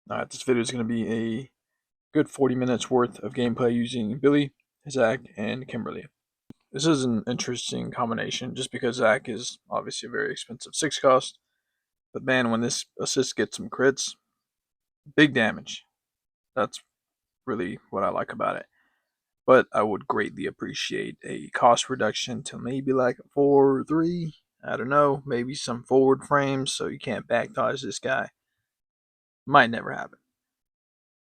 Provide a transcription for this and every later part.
This video is going to be a good 40 minutes worth of gameplay using Billy, Zack, and Kimberly. This is an interesting combination just because Zack is obviously a very expensive 6 cost, but man, when this assist gets some crits, big damage. That's really what I like about it. But I would greatly appreciate a cost reduction to maybe like 4 or 3. I don't know, maybe some forward frames so you can't back dodge this guy. Might never happen.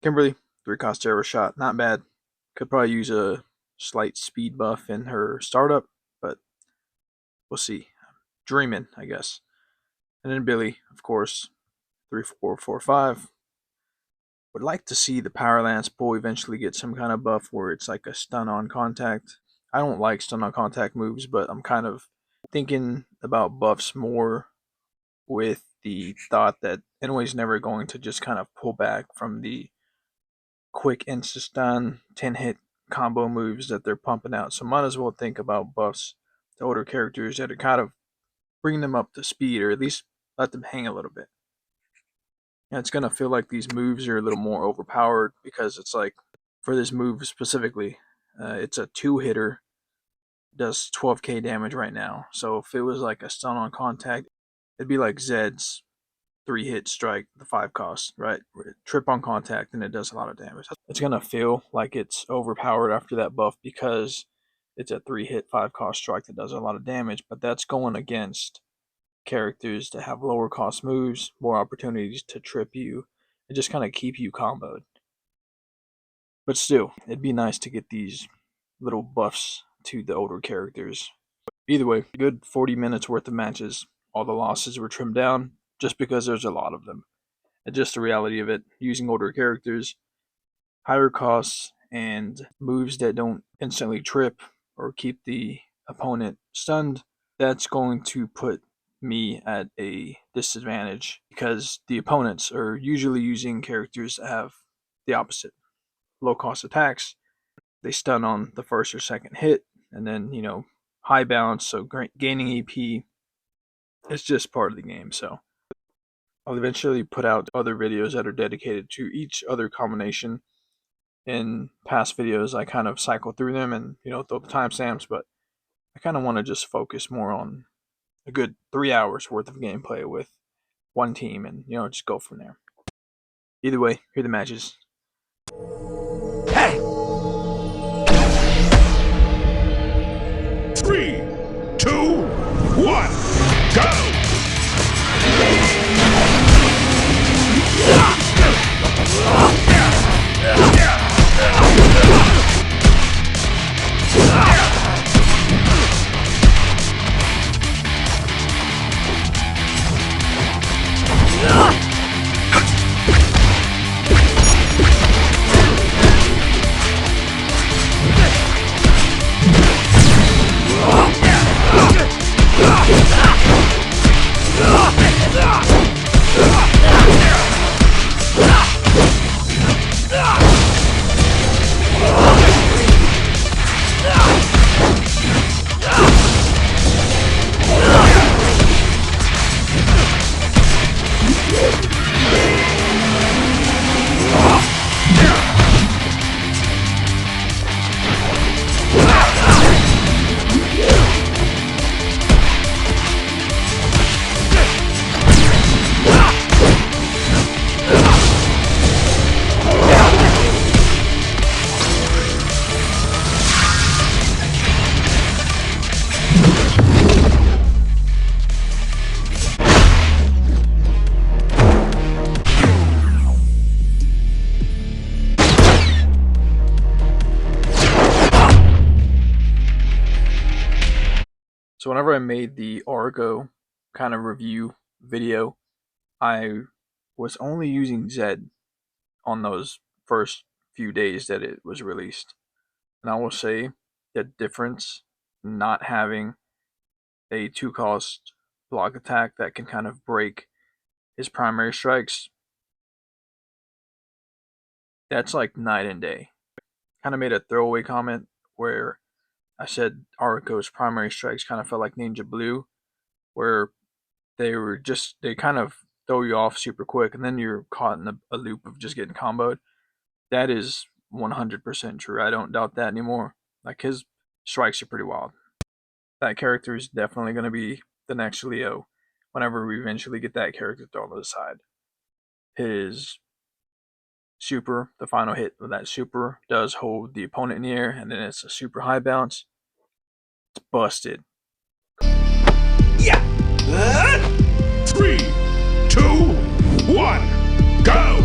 Kimberly, 3 cost arrow shot, not bad. Could probably use a slight speed buff in her startup, but we'll see. Dreaming, I guess. And then Billy, of course, 3-4-4-5. Would like to see the Power Lance pull eventually get some kind of buff where it's like a stun on contact. I don't like stun on contact moves, but I'm kind of thinking about buffs more with the thought that Inouy's never going to just kind of pull back from the quick insta-stun 10-hit combo moves that they're pumping out. So might as well think about buffs to older characters that are kind of bring them up to speed, or at least let them hang a little bit. And it's going to feel like these moves are a little more overpowered because it's like, for this move specifically, it's a 2-hitter, does 12k damage right now. So if it was like a stun on contact, it'd be like Zed's 3-hit strike, the 5 cost, right? Trip on contact and it does a lot of damage. It's going to feel like it's overpowered after that buff because it's a 3-hit 5 cost strike that does a lot of damage, but that's going against characters that have lower cost moves, more opportunities to trip you, and just kind of keep you comboed. But still, it'd be nice to get these little buffs to the older characters. Either way, good 40 minutes worth of matches. All the losses were trimmed down just because there's a lot of them. And just the reality of it, using older characters, higher costs, and moves that don't instantly trip or keep the opponent stunned, that's going to put me at a disadvantage because the opponents are usually using characters that have the opposite. Low cost attacks, they stun on the first or second hit, and then, high balance, so gaining AP is just part of the game. So I'll eventually put out other videos that are dedicated to each other combination. In past videos, I kind of cycle through them and, throw the timestamps, but I kind of want to just focus more on a good 3 hours worth of gameplay with one team and, just go from there. Either way, here are the matches. Hey! 3, 2, 1, go! So whenever I made the Aurico kind of review video, I was only using Zed on those first few days that it was released. And I will say the difference not having a 2-cost block attack that can kind of break his primary strikes, that's like night and day. Kind of made a throwaway comment where I said Aurico's primary strikes kind of felt like Ninja Blue, where they kind of throw you off super quick, and then you're caught in a loop of just getting comboed. That is 100% true. I don't doubt that anymore. Like, his strikes are pretty wild. That character is definitely going to be the next Leo whenever we eventually get that character thrown to the side. His super, the final hit of that super, does hold the opponent in the air, and then it's a super high bounce. It's busted. Yeah. 3, 2, 1, go!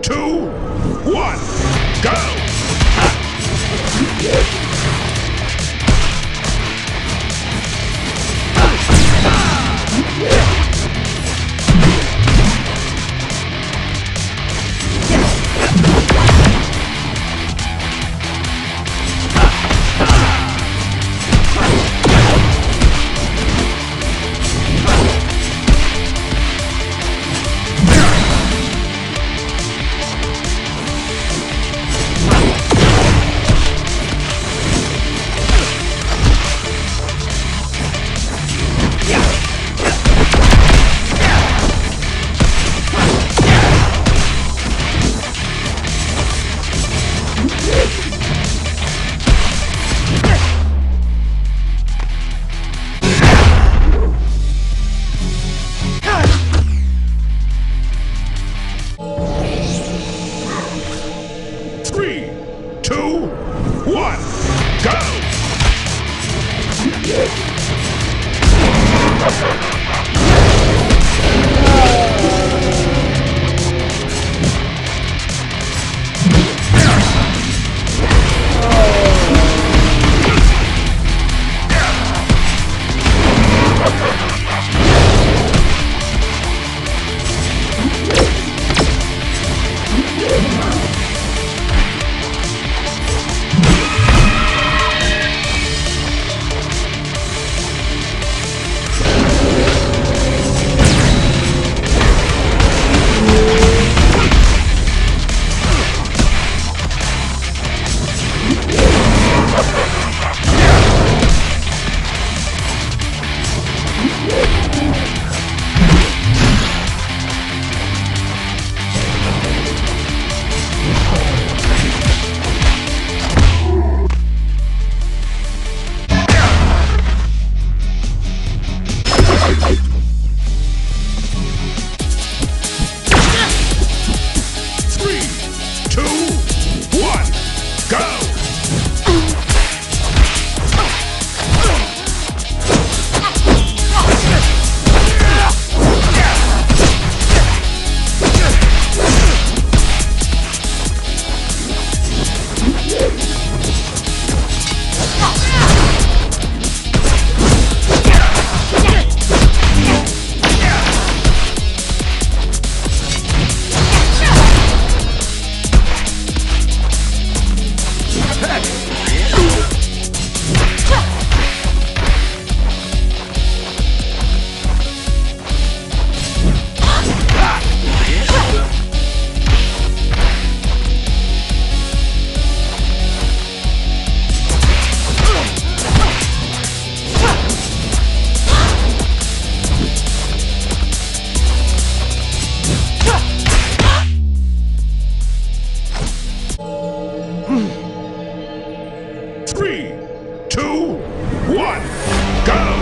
2, 1, go! Three, two, one, go! Three, two, one, go!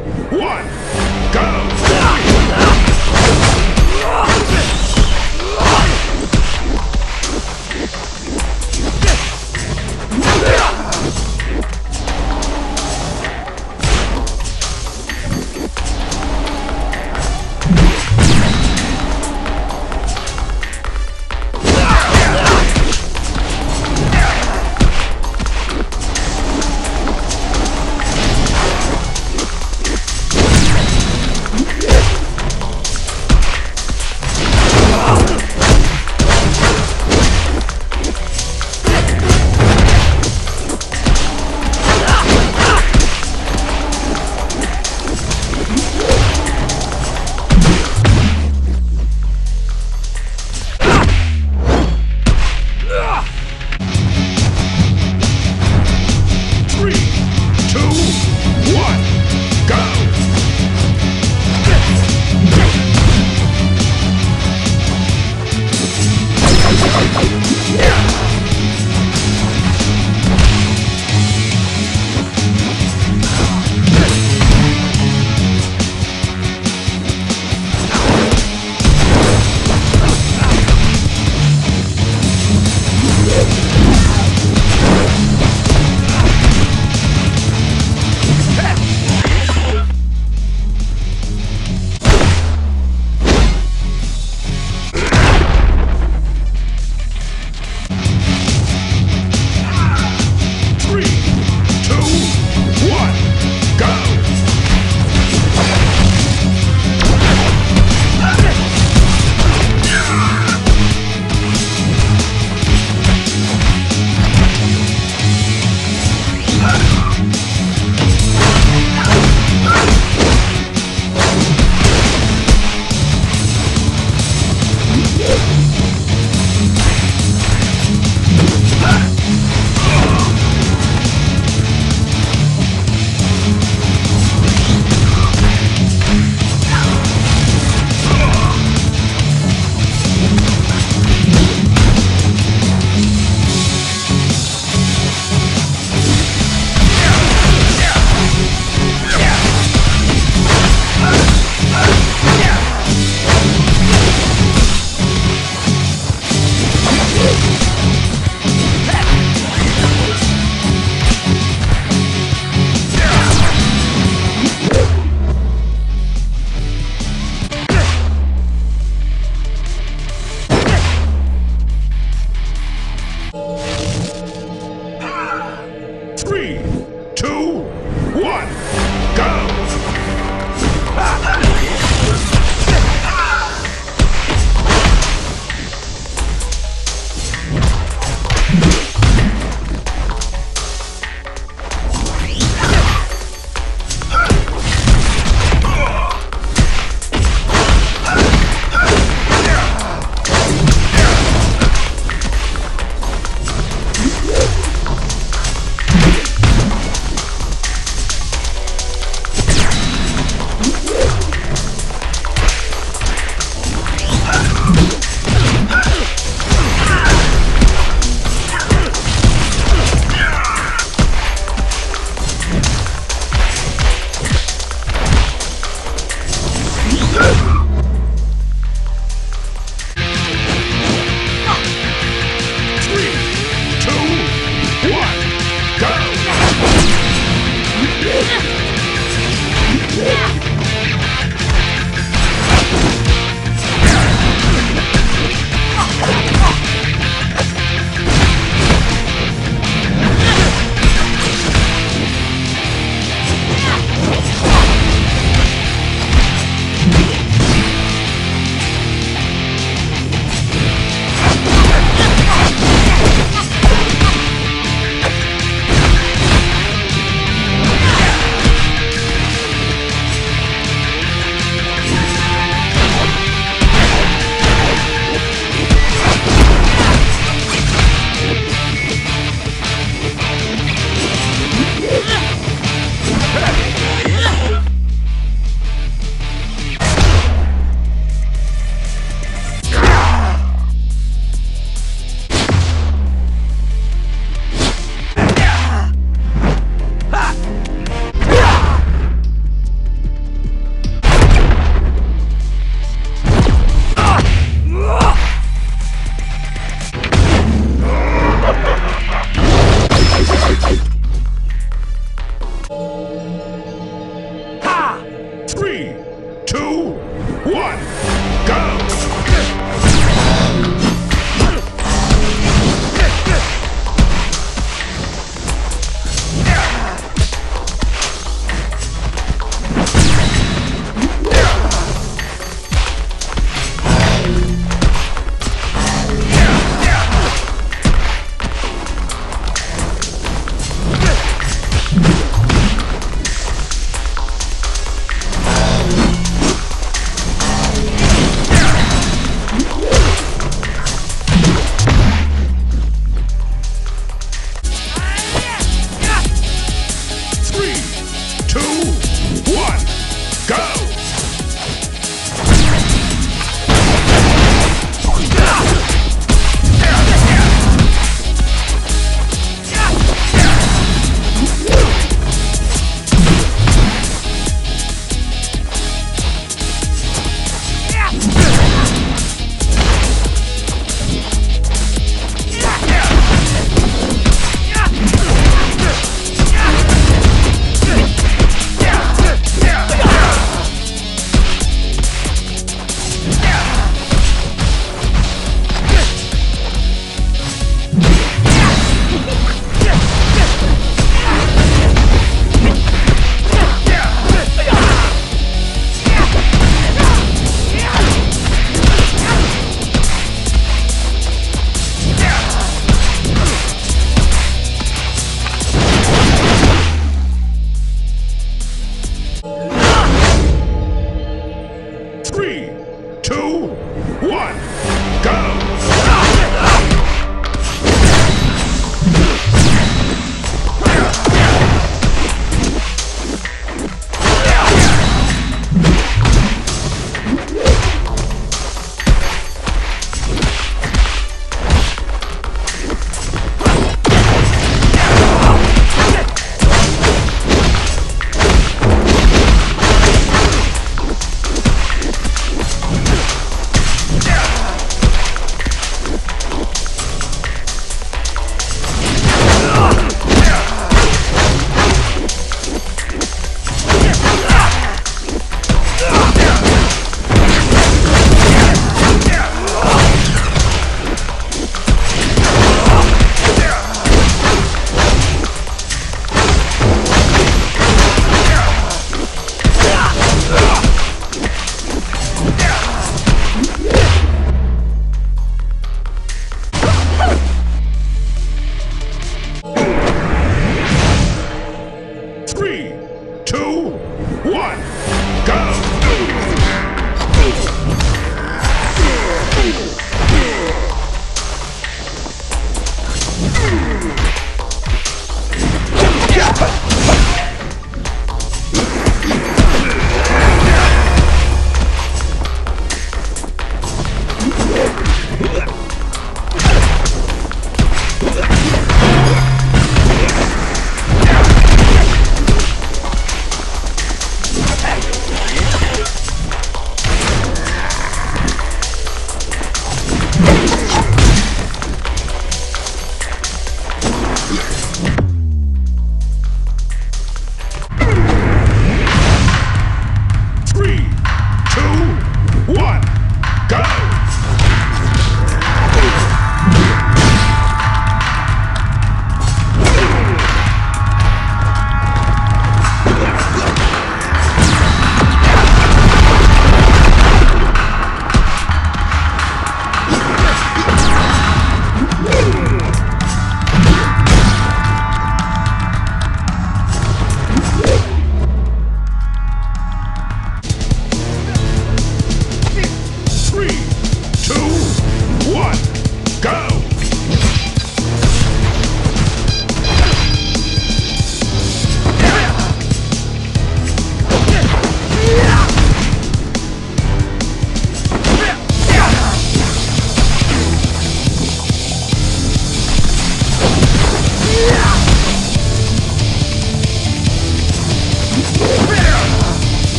1, go! one, go!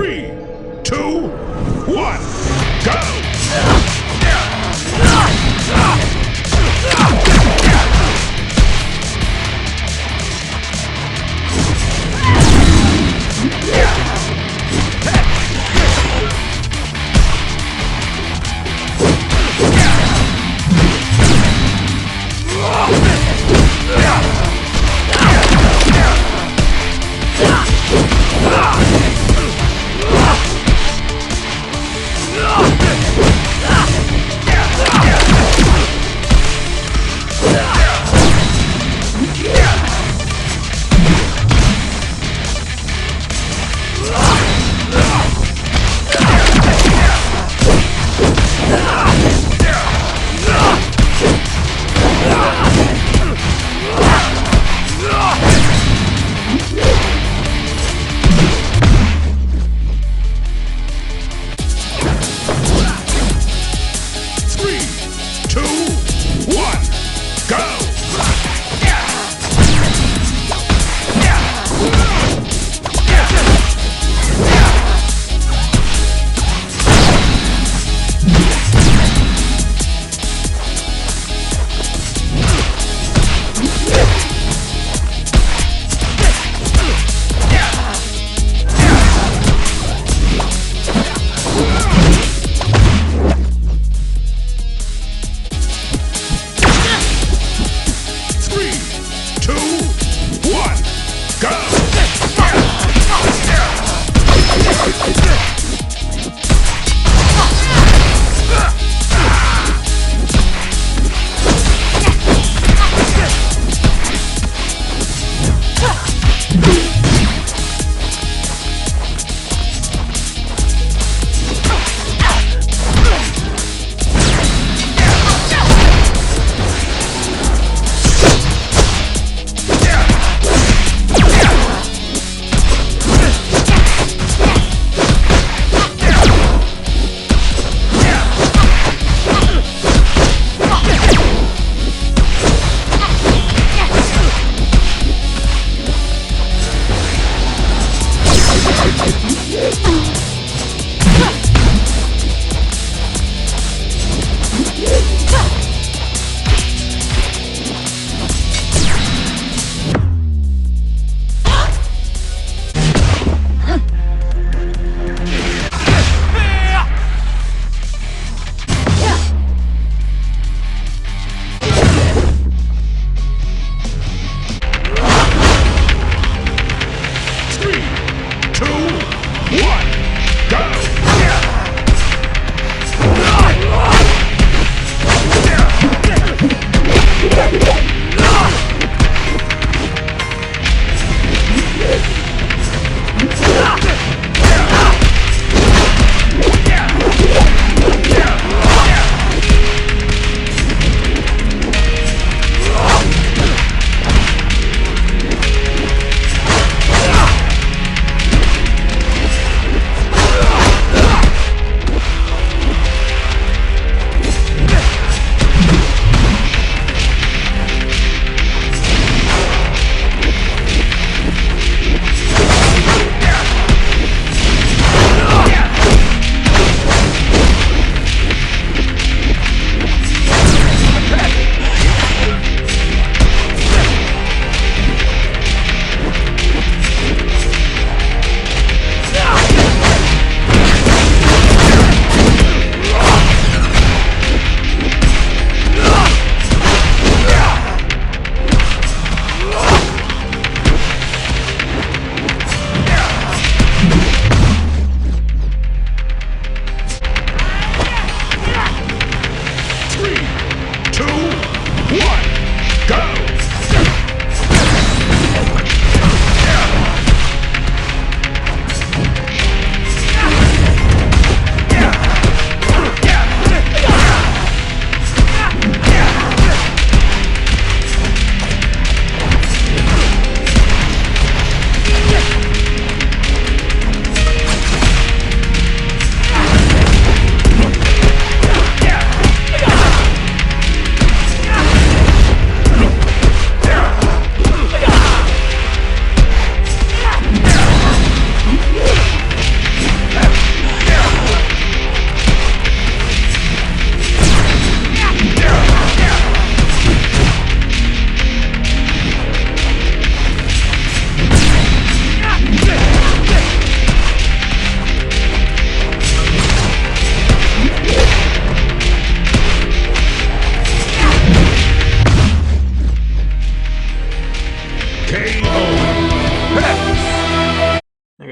3, 2, 1, go!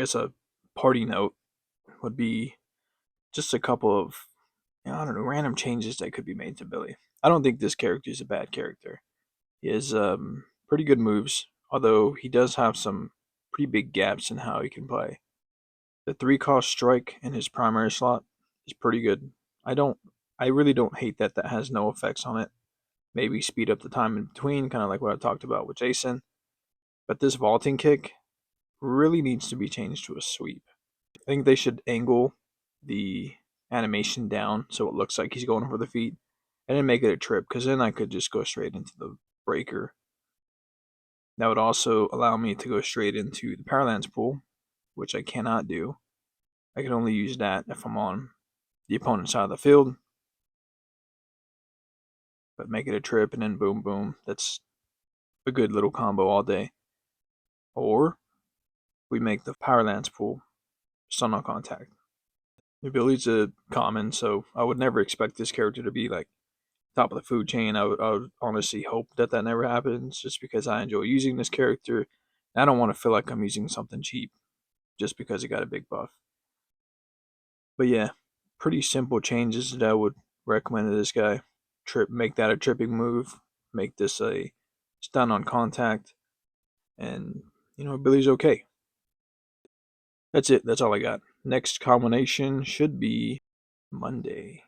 guess a party note would be just a couple of, I don't know, random changes that could be made to Billy. I don't think this character is a bad character. He has pretty good moves, although he does have some pretty big gaps in how he can play. The 3-cost strike in his primary slot is pretty good. I don't, I really don't hate that that has no effects on it. Maybe speed up the time in between, kind of like what I talked about with Jason. But this vaulting kick really needs to be changed to a sweep. I think they should angle the animation down so it looks like he's going for the feet, and then make it a trip, because then I could just go straight into the breaker. That would also allow me to go straight into the Powerlands pool, which I cannot do. I can only use that if I'm on the opponent's side of the field. But make it a trip and then boom, boom. That's a good little combo all day. Or we make the Powerlands pool stun on contact. The ability's a common, so I would never expect this character to be like top of the food chain. I would honestly hope that that never happens, just because I enjoy using this character. And I don't want to feel like I'm using something cheap just because it got a big buff. But yeah, pretty simple changes that I would recommend to this guy. Make that a tripping move. Make this a stun on contact, and Billy's okay. That's it. That's all I got. Next combination should be Monday.